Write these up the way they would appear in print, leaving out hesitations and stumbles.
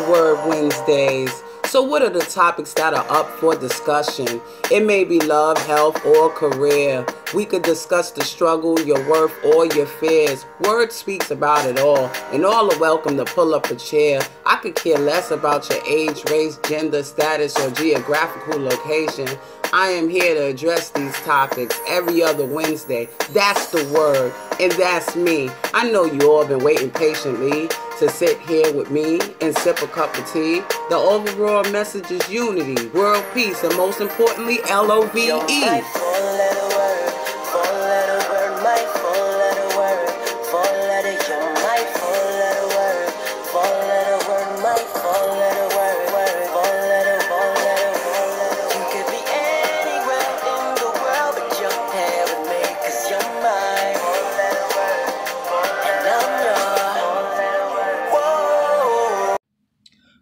Word Wednesdays. So what are the topics that are up for discussion? It may be love, health, or career. We could discuss the struggle, your worth, or your fears. Word speaks about it all, and all are welcome to pull up a chair. I could care less about your age, race, gender, status, or geographical location. I am here to address these topics every other Wednesday. That's the word, and that's me. I know you all been waiting patiently to sit here with me and sip a cup of tea. The overall message is unity, world peace, and most importantly, LOVE.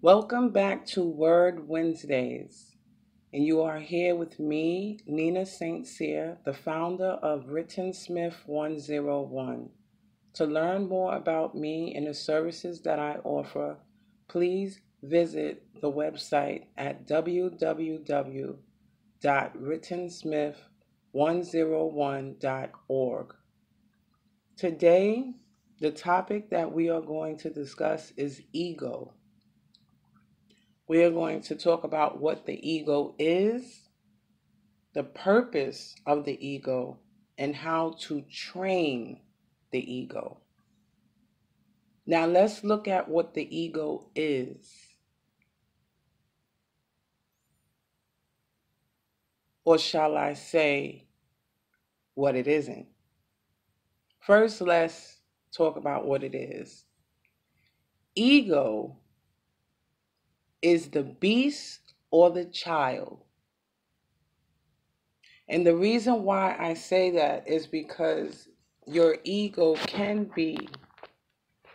Welcome back to Word Wednesdays, and you are here with me, Nina St. Cyr, the founder of Written Smith 101. To learn more about me and the services that I offer, please visit the website at www.writtensmith101.org. Today, the topic that we are going to discuss is ego. We are going to talk about what the ego is, the purpose of the ego, and how to train the ego. Now let's look at what the ego is. Or shall I say, what it isn't. First, let's talk about what it is. Ego is the beast or the child. And the reason why I say that is because your ego can be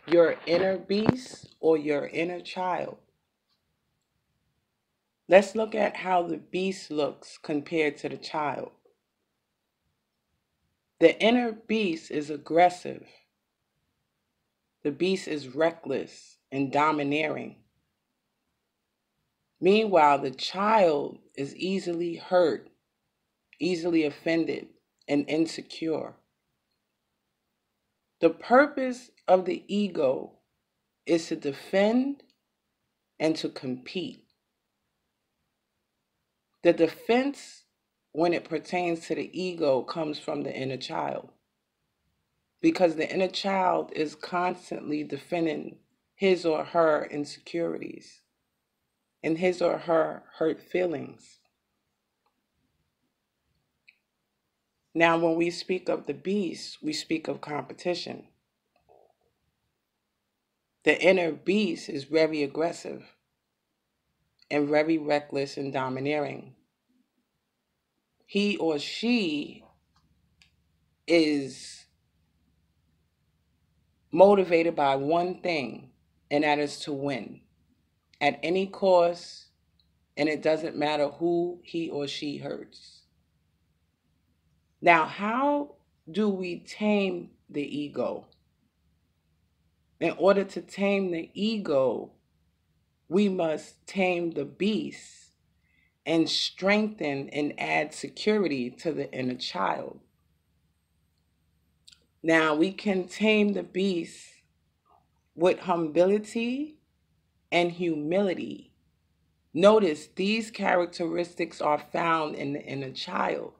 your inner beast or your inner child. Let's look at how the beast looks compared to the child. The inner beast is aggressive. The beast is reckless and domineering. Meanwhile, the child is easily hurt, easily offended, and insecure. The purpose of the ego is to defend and to compete. The defense, when it pertains to the ego, comes from the inner child. Because the inner child is constantly defending his or her insecurities and his or her hurt feelings. Now, when we speak of the beast, we speak of competition. The inner beast is very aggressive and very reckless and domineering. He or she is motivated by one thing, and that is to win at any cost, and it doesn't matter who he or she hurts. Now, how do we tame the ego? In order to tame the ego, we must tame the beast and strengthen and add security to the inner child. Now, we can tame the beast with humility and humility. Notice these characteristics are found in the inner child.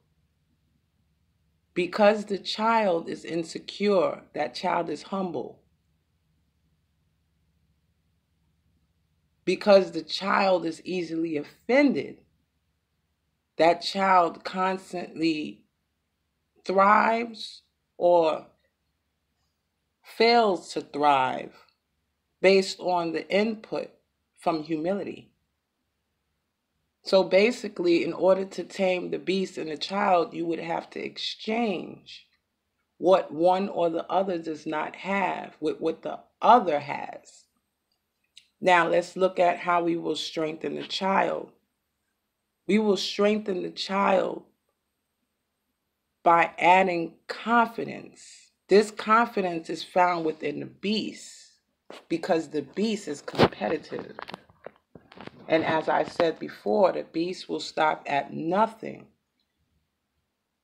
Because the child is insecure, that child is humble. Because the child is easily offended, that child constantly thrives or fails to thrive based on the input from humility. So basically, in order to tame the beast in the child, you would have to exchange what one or the other does not have with what the other has. Now, let's look at how we will strengthen the child. We will strengthen the child by adding confidence. This confidence is found within the beast. because the beast is competitive. And as I said before, the beast will stop at nothing.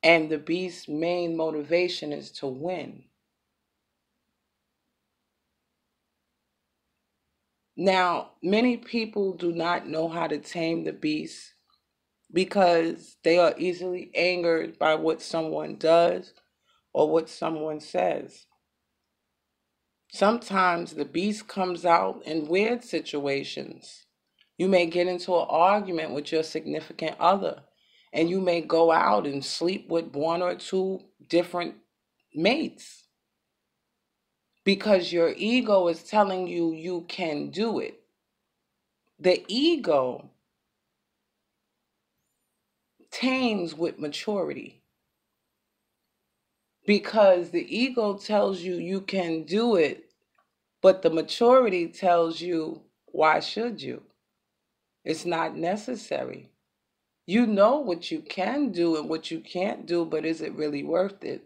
And the beast's main motivation is to win. Now, many people do not know how to tame the beast because they are easily angered by what someone does or what someone says. Sometimes the beast comes out in weird situations. You may get into an argument with your significant other, and you may go out and sleep with one or two different mates because your ego is telling you you can do it. The ego tames with maturity because the ego tells you you can do it, but the maturity tells you, why should you? It's not necessary. You know what you can do and what you can't do, but is it really worth it?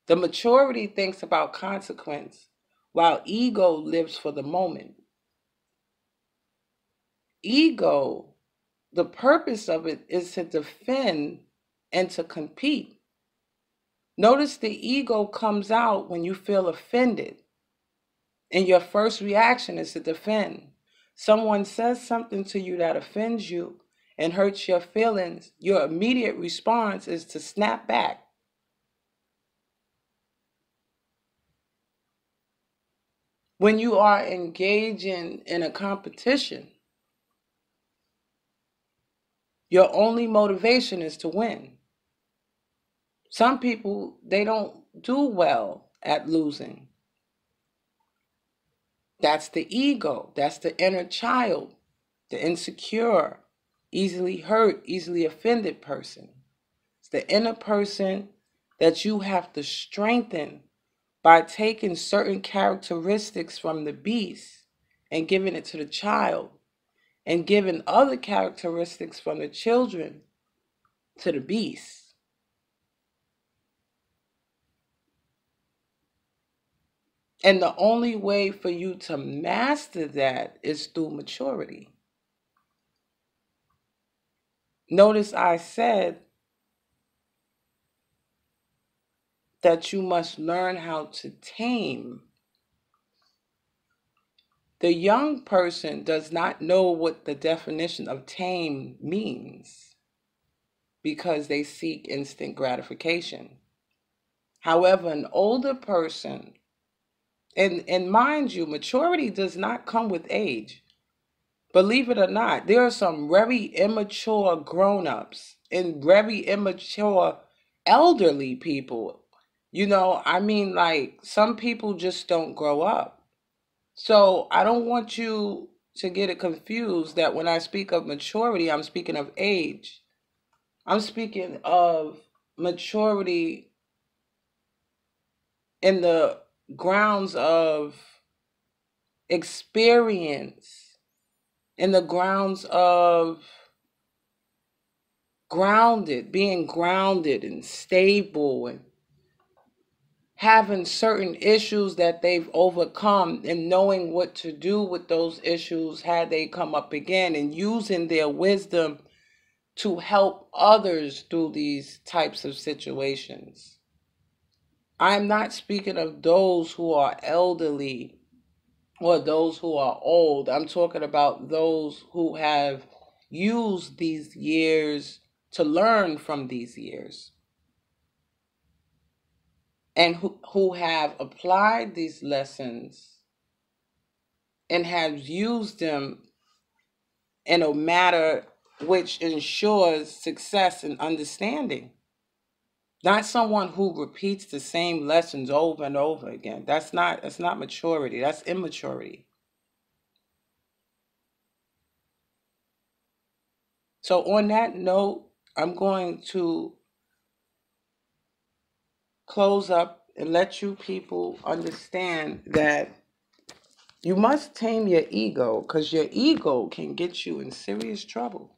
The maturity thinks about consequence, while ego lives for the moment. Ego, the purpose of it is to defend and to compete. Notice the ego comes out when you feel offended, and your first reaction is to defend. Someone says something to you that offends you and hurts your feelings, your immediate response is to snap back. When you are engaging in a competition, your only motivation is to win. Some people, they don't do well at losing. That's the ego. That's the inner child, the insecure, easily hurt, easily offended person. It's the inner person that you have to strengthen by taking certain characteristics from the beast and giving it to the child, and giving other characteristics from the children to the beast. And the only way for you to master that is through maturity. Notice I said that you must learn how to tame. The young person does not know what the definition of tame means because they seek instant gratification. However, an older person, and mind you, maturity does not come with age. Believe it or not, there are some very immature grown-ups and very immature elderly people. Like some people just don't grow up. So I don't want you to get it confused that when I speak of maturity, I'm speaking of age. I'm speaking of maturity in the grounds of experience, in the grounds of being grounded and stable, and having certain issues that they've overcome and knowing what to do with those issues had they come up again, and using their wisdom to help others through these types of situations. I'm not speaking of those who are elderly or those who are old. I'm talking about those who have used these years to learn from these years, and who have applied these lessons and have used them in a manner which ensures success and understanding. Not someone who repeats the same lessons over and over again. That's not maturity. That's immaturity. So on that note, I'm going to close up and let you people understand that you must tame your ego, because your ego can get you in serious trouble.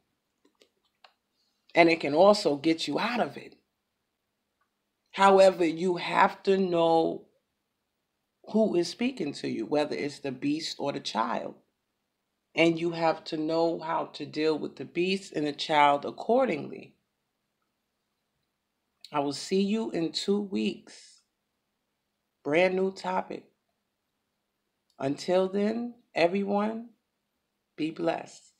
And it can also get you out of it. However, you have to know who is speaking to you, whether it's the beast or the child. And you have to know how to deal with the beast and the child accordingly. I will see you in 2 weeks. Brand new topic. Until then, everyone, be blessed.